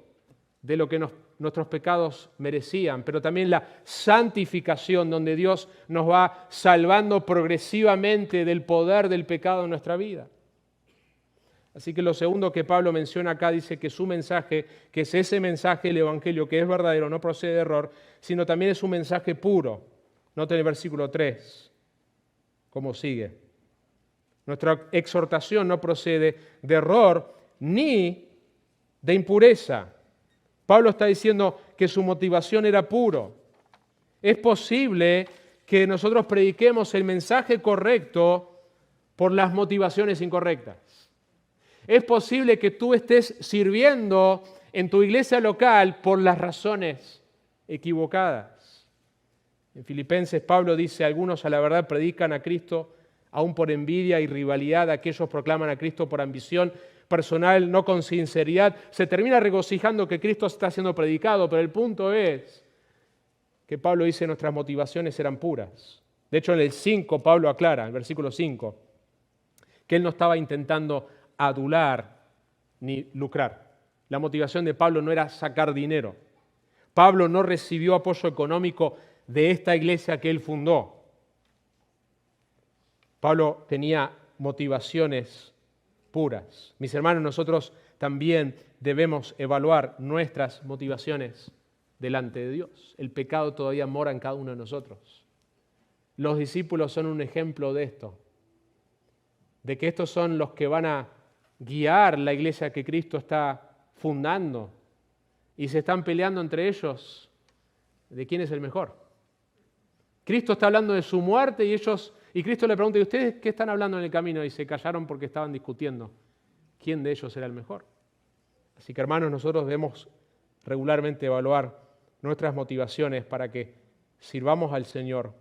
de lo que nuestros pecados merecían, pero también la santificación, donde Dios nos va salvando progresivamente del poder del pecado en nuestra vida. Así que lo segundo que Pablo menciona acá dice que su mensaje, que es ese mensaje del Evangelio que es verdadero, no procede de error, sino también es un mensaje puro. Noten el versículo 3, cómo sigue. Nuestra exhortación no procede de error ni de impureza. Pablo está diciendo que su motivación era puro. Es posible que nosotros prediquemos el mensaje correcto por las motivaciones incorrectas. Es posible que tú estés sirviendo en tu iglesia local por las razones equivocadas. En Filipenses Pablo dice, algunos a la verdad predican a Cristo aún por envidia y rivalidad, aquellos proclaman a Cristo por ambición personal, no con sinceridad. Se termina regocijando que Cristo está siendo predicado, pero el punto es que Pablo dice que nuestras motivaciones eran puras. De hecho, en el 5, Pablo aclara, en el versículo 5, que él no estaba intentando adular ni lucrar. La motivación de Pablo no era sacar dinero. Pablo no recibió apoyo económico de esta iglesia que él fundó. Pablo tenía motivaciones puras. Mis hermanos, nosotros también debemos evaluar nuestras motivaciones delante de Dios. El pecado todavía mora en cada uno de nosotros. Los discípulos son un ejemplo de esto, de que estos son los que van a guiar la iglesia que Cristo está fundando y se están peleando entre ellos de quién es el mejor. Cristo está hablando de su muerte y Cristo le pregunta, ¿y ustedes qué están hablando en el camino? Y se callaron porque estaban discutiendo quién de ellos era el mejor. Así que, hermanos, nosotros debemos regularmente evaluar nuestras motivaciones para que sirvamos al Señor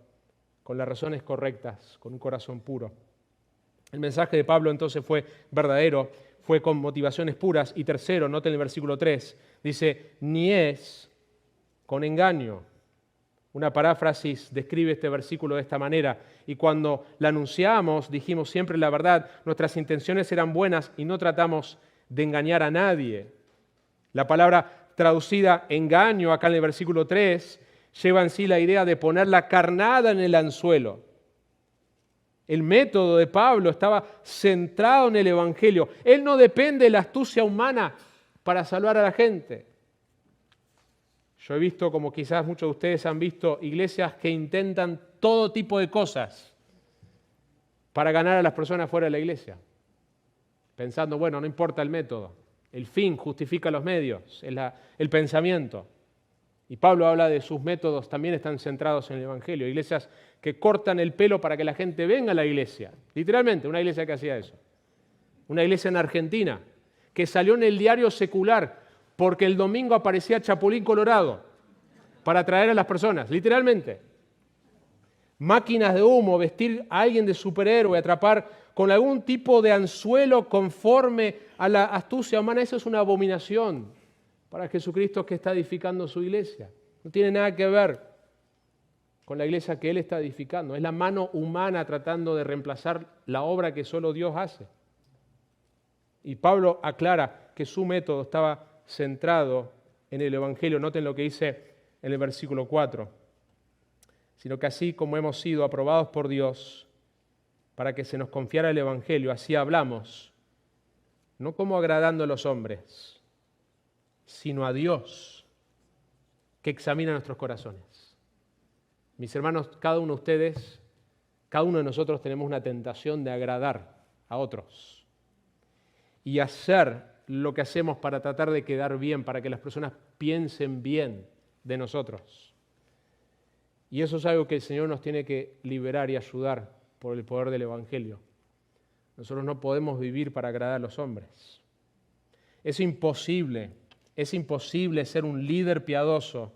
con las razones correctas, con un corazón puro. El mensaje de Pablo entonces fue verdadero, fue con motivaciones puras. Y tercero, noten el versículo 3, dice, ni es con engaño. Una paráfrasis describe este versículo de esta manera. Y cuando la anunciamos, dijimos siempre la verdad, nuestras intenciones eran buenas y no tratamos de engañar a nadie. La palabra traducida engaño acá en el versículo 3 lleva en sí la idea de poner la carnada en el anzuelo. El método de Pablo estaba centrado en el Evangelio. Él no depende de la astucia humana para salvar a la gente. Yo he visto, como quizás muchos de ustedes han visto, iglesias que intentan todo tipo de cosas para ganar a las personas fuera de la iglesia. Pensando, bueno, no importa el método. El fin justifica los medios, es el pensamiento. Y Pablo habla de sus métodos, también están centrados en el Evangelio. Iglesias que cortan el pelo para que la gente venga a la iglesia. Literalmente, una iglesia que hacía eso. Una iglesia en Argentina, que salió en el diario secular porque el domingo aparecía Chapulín Colorado para atraer a las personas, literalmente. Máquinas de humo, vestir a alguien de superhéroe, atrapar con algún tipo de anzuelo conforme a la astucia humana, eso es una abominación para Jesucristo que está edificando su iglesia. No tiene nada que ver con la iglesia que Él está edificando. Es la mano humana tratando de reemplazar la obra que solo Dios hace. Y Pablo aclara que su método estaba centrado en el Evangelio. Noten lo que dice en el versículo 4. Sino que así como hemos sido aprobados por Dios para que se nos confiara el Evangelio, así hablamos, no como agradando a los hombres, sino a Dios, que examina nuestros corazones. Mis hermanos, cada uno de ustedes, cada uno de nosotros tenemos una tentación de agradar a otros y hacer lo que hacemos para tratar de quedar bien, para que las personas piensen bien de nosotros. Y eso es algo que el Señor nos tiene que liberar y ayudar por el poder del Evangelio. Nosotros no podemos vivir para agradar a los hombres. Es imposible ser un líder piadoso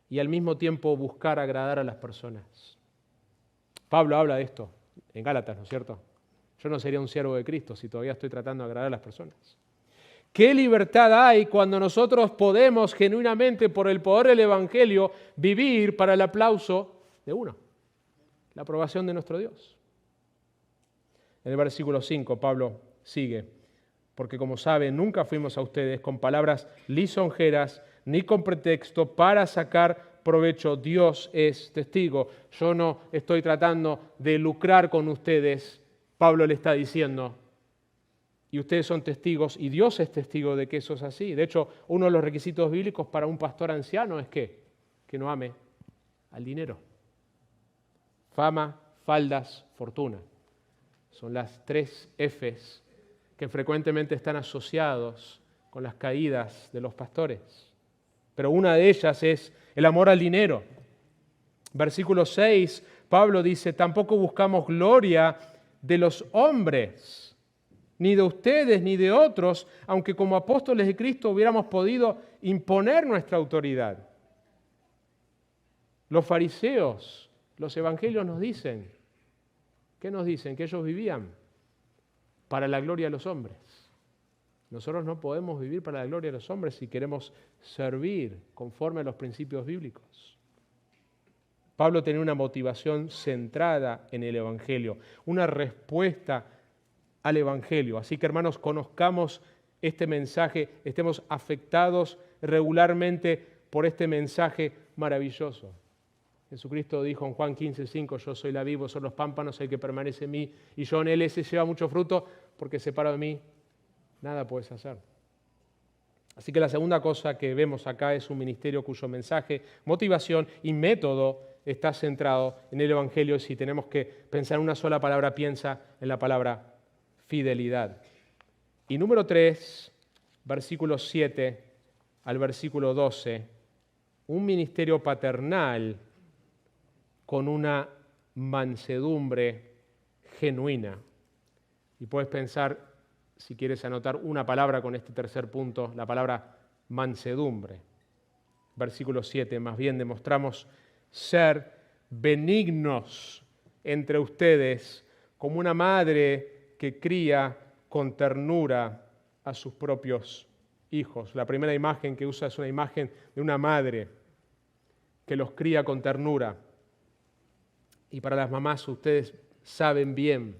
y al mismo tiempo buscar agradar a las personas. Pablo habla de esto en Gálatas, ¿no es cierto? Yo no sería un siervo de Cristo si todavía estoy tratando de agradar a las personas. ¿Qué libertad hay cuando nosotros podemos genuinamente, por el poder del Evangelio, vivir para el aplauso de uno? La aprobación de nuestro Dios. En el versículo 5, Pablo sigue. Porque como saben, nunca fuimos a ustedes con palabras lisonjeras ni con pretexto para sacar provecho. Dios es testigo. Yo no estoy tratando de lucrar con ustedes. Pablo le está diciendo, y ustedes son testigos, y Dios es testigo de que eso es así. De hecho, uno de los requisitos bíblicos para un pastor anciano es que no ame al dinero. Fama, faldas, fortuna. Son las 3 Fs que frecuentemente están asociados con las caídas de los pastores. Pero una de ellas es el amor al dinero. Versículo 6, Pablo dice, tampoco buscamos gloria de los hombres, ni de ustedes, ni de otros, aunque como apóstoles de Cristo hubiéramos podido imponer nuestra autoridad. Los fariseos, los evangelios nos dicen, ¿qué nos dicen? Que ellos vivían para la gloria de los hombres. Nosotros no podemos vivir para la gloria de los hombres si queremos servir conforme a los principios bíblicos. Pablo tenía una motivación centrada en el Evangelio, una respuesta al Evangelio. Así que, hermanos, conozcamos este mensaje, estemos afectados regularmente por este mensaje maravilloso. Jesucristo dijo en Juan 15:5, yo soy la vid, vosotros son los pámpanos, el que permanece en mí y yo en él, ese lleva mucho fruto, porque separado de mí nada puedes hacer. Así que la segunda cosa que vemos acá es un ministerio cuyo mensaje, motivación y método está centrado en el Evangelio. Si tenemos que pensar en una sola palabra, piensa en la palabra fidelidad. Y número 3, versículos 7 al versículo 12, un ministerio paternal con una mansedumbre genuina. Y puedes pensar, si quieres anotar una palabra con este tercer punto, la palabra mansedumbre. Versículo 7, más bien demostramos ser benignos entre ustedes como una madre que cría con ternura a sus propios hijos. La primera imagen que usa es una imagen de una madre que los cría con ternura. Y para las mamás, ustedes saben bien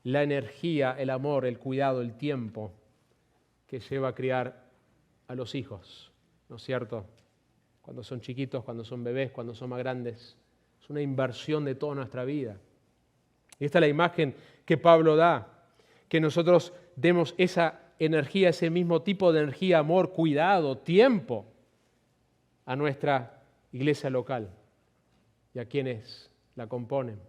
la energía, el amor, el cuidado, el tiempo que lleva a criar a los hijos, ¿no es cierto? Cuando son chiquitos, cuando son bebés, cuando son más grandes. Es una inversión de toda nuestra vida. Y esta es la imagen que Pablo da, que nosotros demos esa energía, ese mismo tipo de energía, amor, cuidado, tiempo a nuestra iglesia local y a quienes la componen.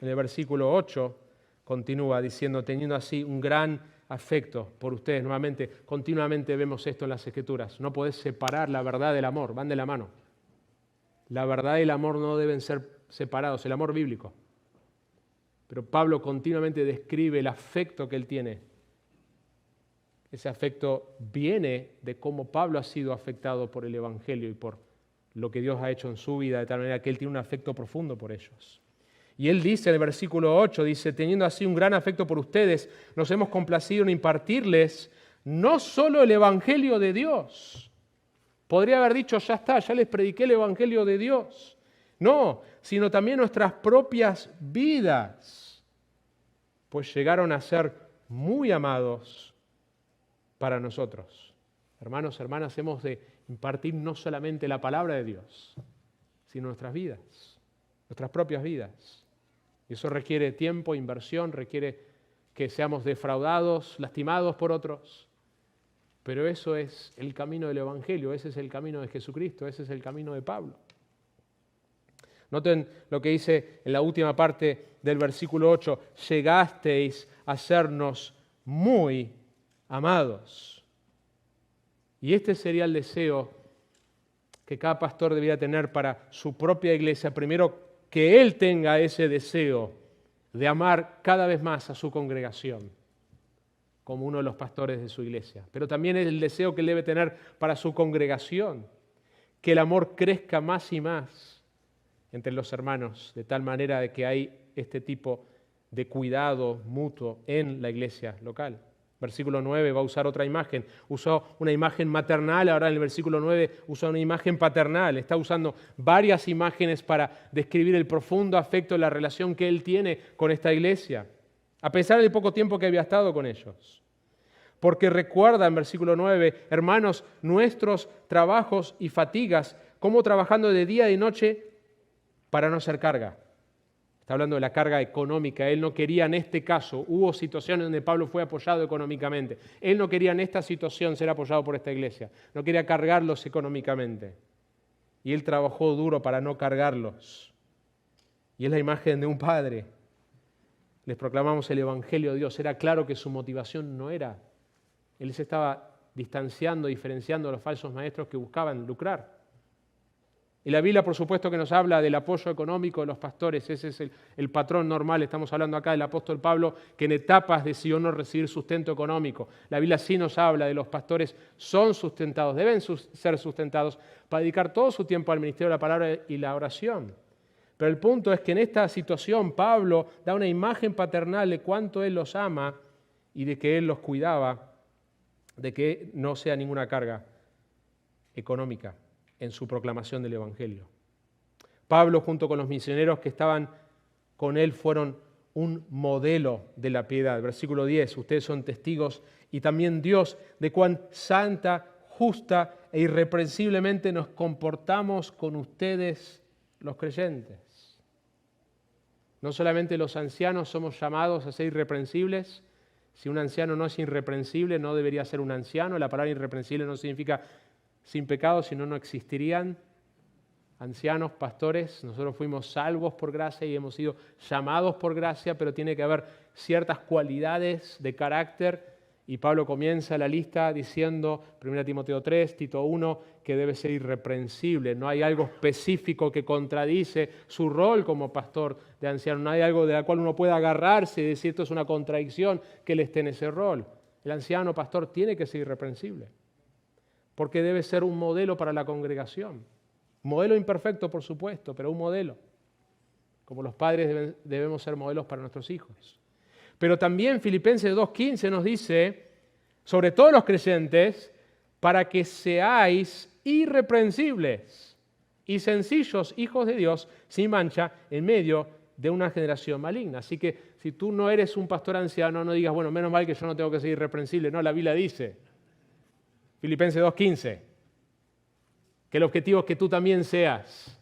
En el versículo 8 continúa diciendo, teniendo así un gran afecto por ustedes. Nuevamente, continuamente vemos esto en las Escrituras. No podés separar la verdad del amor, van de la mano. La verdad y el amor no deben ser separados, el amor bíblico. Pero Pablo continuamente describe el afecto que él tiene. Ese afecto viene de cómo Pablo ha sido afectado por el Evangelio y por lo que Dios ha hecho en su vida, de tal manera que él tiene un afecto profundo por ellos. Y él dice en el versículo 8, dice, teniendo así un gran afecto por ustedes, nos hemos complacido en impartirles no solo el Evangelio de Dios. Podría haber dicho, ya está, ya les prediqué el Evangelio de Dios. No, sino también nuestras propias vidas, pues llegaron a ser muy amados para nosotros. Hermanos, hermanas, hemos de impartir no solamente la palabra de Dios, sino nuestras vidas, nuestras propias vidas. Y eso requiere tiempo, inversión, requiere que seamos defraudados, lastimados por otros. Pero eso es el camino del Evangelio, ese es el camino de Jesucristo, ese es el camino de Pablo. Noten lo que dice en la última parte del versículo 8, llegasteis a sernos muy amados. Y este sería el deseo que cada pastor debiera tener para su propia iglesia. Primero, que él tenga ese deseo de amar cada vez más a su congregación, como uno de los pastores de su iglesia. Pero también es el deseo que él debe tener para su congregación, que el amor crezca más y más entre los hermanos, de tal manera de que hay este tipo de cuidado mutuo en la iglesia local. Versículo 9 va a usar otra imagen. Usó una imagen maternal, ahora en el versículo 9 usa una imagen paternal. Está usando varias imágenes para describir el profundo afecto de la relación que él tiene con esta iglesia, a pesar del poco tiempo que había estado con ellos. Porque recuerda en versículo 9, hermanos, nuestros trabajos y fatigas, cómo trabajando de día y noche para no ser carga. Está hablando de la carga económica. Él no quería en este caso, hubo situaciones donde Pablo fue apoyado económicamente. Él no quería en esta situación ser apoyado por esta iglesia. No quería cargarlos económicamente. Y él trabajó duro para no cargarlos. Y es la imagen de un padre. Les proclamamos el Evangelio de Dios. Era claro que su motivación no era. Él se estaba distanciando, diferenciando a los falsos maestros que buscaban lucrar. Y la Biblia, por supuesto, que nos habla del apoyo económico de los pastores. Ese es el patrón normal. Estamos hablando acá del apóstol Pablo, que en etapas decidió no recibir sustento económico. La Biblia sí nos habla de los pastores son sustentados, deben ser sustentados para dedicar todo su tiempo al ministerio de la palabra y la oración. Pero el punto es que en esta situación Pablo da una imagen paternal de cuánto él los ama y de que él los cuidaba, de que no sea ninguna carga económica en su proclamación del Evangelio. Pablo, junto con los misioneros que estaban con él, fueron un modelo de la piedad. Versículo 10, ustedes son testigos y también Dios de cuán santa, justa e irreprensiblemente nos comportamos con ustedes los creyentes. No solamente los ancianos somos llamados a ser irreprensibles. Si un anciano no es irreprensible, no debería ser un anciano. La palabra irreprensible no significa sin pecado, si no, no existirían ancianos, pastores. Nosotros fuimos salvos por gracia y hemos sido llamados por gracia, pero tiene que haber ciertas cualidades de carácter. Y Pablo comienza la lista diciendo, 1 Timoteo 3, Tito 1, que debe ser irreprensible. No hay algo específico que contradice su rol como pastor de ancianos. No hay algo de la cual uno pueda agarrarse y decir esto es una contradicción que él esté en ese rol. El anciano pastor tiene que ser irreprensible, porque debe ser un modelo para la congregación. Modelo imperfecto, por supuesto, pero un modelo. Como los padres debemos ser modelos para nuestros hijos. Pero también Filipenses 2:15 nos dice, sobre todos los creyentes, para que seáis irreprensibles y sencillos hijos de Dios, sin mancha, en medio de una generación maligna. Así que si tú no eres un pastor anciano, no digas, bueno, menos mal que yo no tengo que ser irreprensible. No, la Biblia dice, Filipenses 2:15, que el objetivo es que tú también seas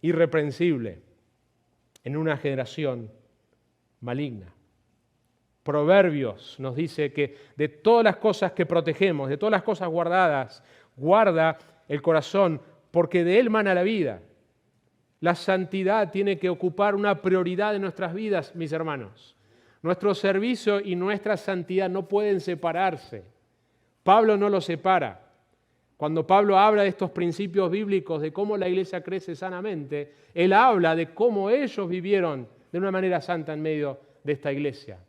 irreprensible en una generación maligna. Proverbios nos dice que de todas las cosas que protegemos, de todas las cosas guardadas, guarda el corazón, porque de él mana la vida. La santidad tiene que ocupar una prioridad en nuestras vidas, mis hermanos. Nuestro servicio y nuestra santidad no pueden separarse. Pablo no los separa. Cuando Pablo habla de estos principios bíblicos, de cómo la iglesia crece sanamente, él habla de cómo ellos vivieron de una manera santa en medio de esta iglesia.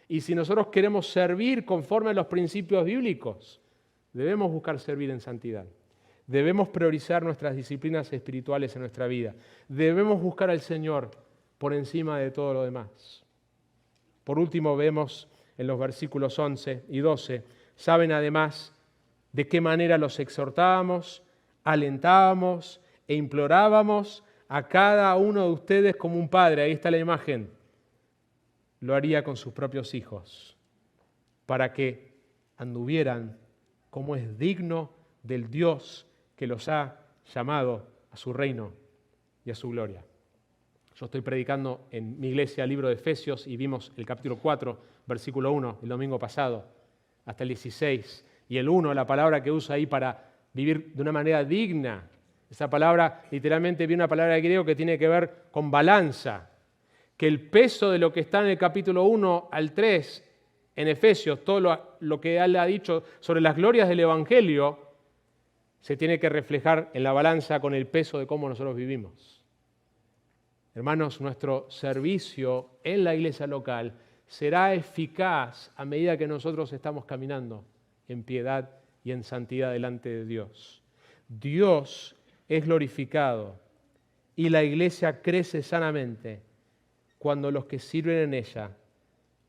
Y si nosotros queremos servir conforme a los principios bíblicos, debemos buscar servir en santidad. Debemos priorizar nuestras disciplinas espirituales en nuestra vida. Debemos buscar al Señor por encima de todo lo demás. Por último, vemos en los versículos 11 y 12, saben además de qué manera los exhortábamos, alentábamos e implorábamos a cada uno de ustedes como un padre. Ahí está la imagen. Lo haría con sus propios hijos, para que anduvieran como es digno del Dios que los ha llamado a su reino y a su gloria. Yo estoy predicando en mi iglesia el libro de Efesios y vimos el capítulo 4, versículo 1, el domingo pasado, hasta el 16. Y el 1, la palabra que usa ahí para vivir de una manera digna. Esa palabra literalmente viene una palabra de griego que tiene que ver con balanza. Que el peso de lo que está en el capítulo 1 al 3 en Efesios, todo lo que él ha dicho sobre las glorias del Evangelio, se tiene que reflejar en la balanza con el peso de cómo nosotros vivimos. Hermanos, nuestro servicio en la iglesia local será eficaz a medida que nosotros estamos caminando en piedad y en santidad delante de Dios. Dios es glorificado y la iglesia crece sanamente cuando los que sirven en ella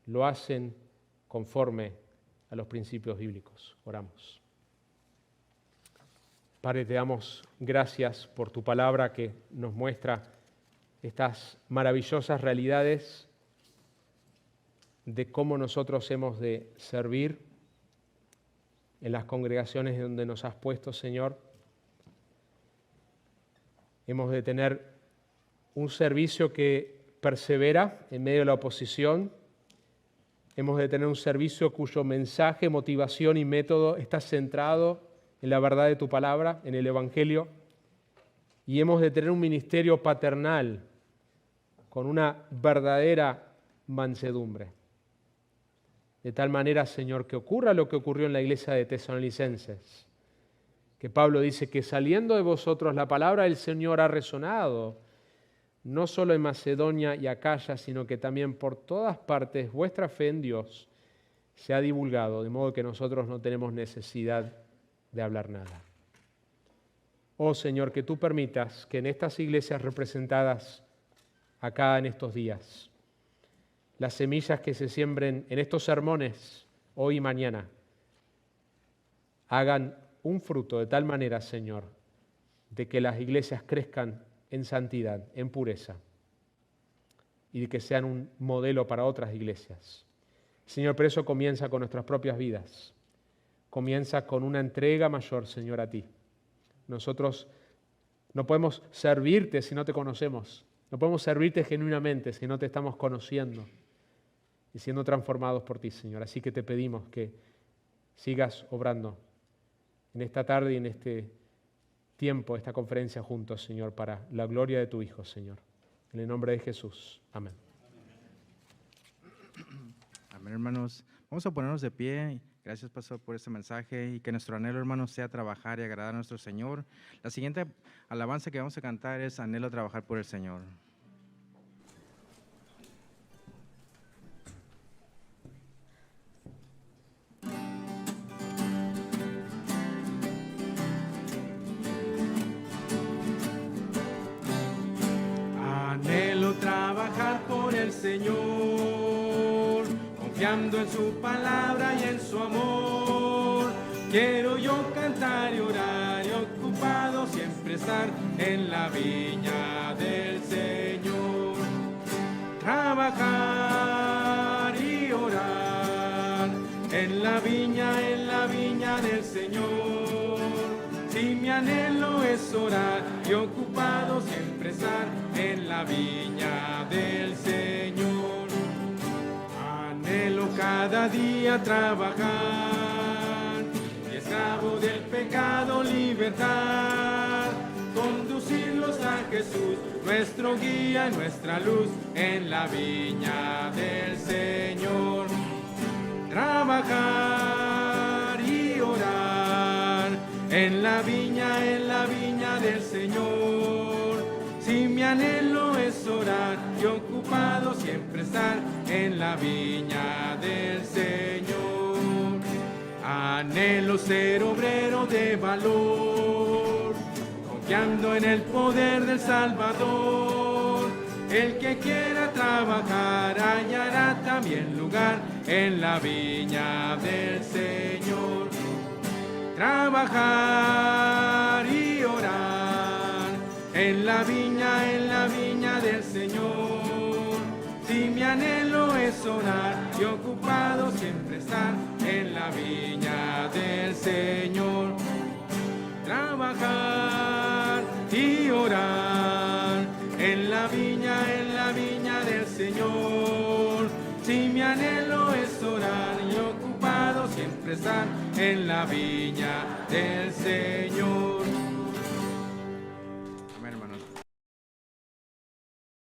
lo hacen conforme a los principios bíblicos. Oramos. Padre, te damos gracias por tu palabra que nos muestra estas maravillosas realidades de cómo nosotros hemos de servir en las congregaciones donde nos has puesto, Señor. Hemos de tener un servicio que persevera en medio de la oposición. Hemos de tener un servicio cuyo mensaje, motivación y método está centrado en la verdad de tu palabra, en el Evangelio. Y hemos de tener un ministerio paternal con una verdadera mansedumbre. De tal manera, Señor, que ocurra lo que ocurrió en la iglesia de Tesalonicenses, que Pablo dice que saliendo de vosotros la palabra del Señor ha resonado, no solo en Macedonia y Acaya, sino que también por todas partes vuestra fe en Dios se ha divulgado, de modo que nosotros no tenemos necesidad de hablar nada. Oh Señor, que tú permitas que en estas iglesias representadas acá en estos días, las semillas que se siembren en estos sermones hoy y mañana hagan un fruto de tal manera, Señor, de que las iglesias crezcan en santidad, en pureza, y de que sean un modelo para otras iglesias. Señor, pero eso comienza con nuestras propias vidas. Comienza con una entrega mayor, Señor, a ti. Nosotros no podemos servirte si no te conocemos. No podemos servirte genuinamente si no te estamos conociendo y siendo transformados por ti, Señor. Así que te pedimos que sigas obrando en esta tarde y en este tiempo, esta conferencia juntos, Señor, para la gloria de tu Hijo, Señor. En el nombre de Jesús. Amén. Amén, hermanos. Vamos a ponernos de pie. Gracias, pastor, por este mensaje y que nuestro anhelo, hermanos, sea trabajar y agradar a nuestro Señor. La siguiente alabanza que vamos a cantar es Anhelo trabajar por el Señor. Anhelo trabajar por el Señor, confiando en su palabra y en su amor. Quiero yo cantar y orar y ocupado siempre estar en la viña del Señor. Trabajar y orar en la viña del Señor. Si mi anhelo es orar y ocupado siempre estar en la viña del Señor. Anhelo cada día trabajar y esclavo del pecado libertad, conducir conducirlos a Jesús, nuestro guía, nuestra luz en la viña del Señor. Trabajar y orar en la viña del Señor. Si mi anhelo es orar y ocupado siempre estar en la viña del Señor. Anhelo ser obrero de valor, confiando en el poder del Salvador. El que quiera trabajar hallará también lugar en la viña del Señor. Trabajar y orar en la viña del Señor. Si mi anhelo es orar y ocupado siempre estar en la viña del Señor. Trabajar y orar en la viña del Señor. Si mi anhelo es orar y ocupado siempre estar en la viña del Señor.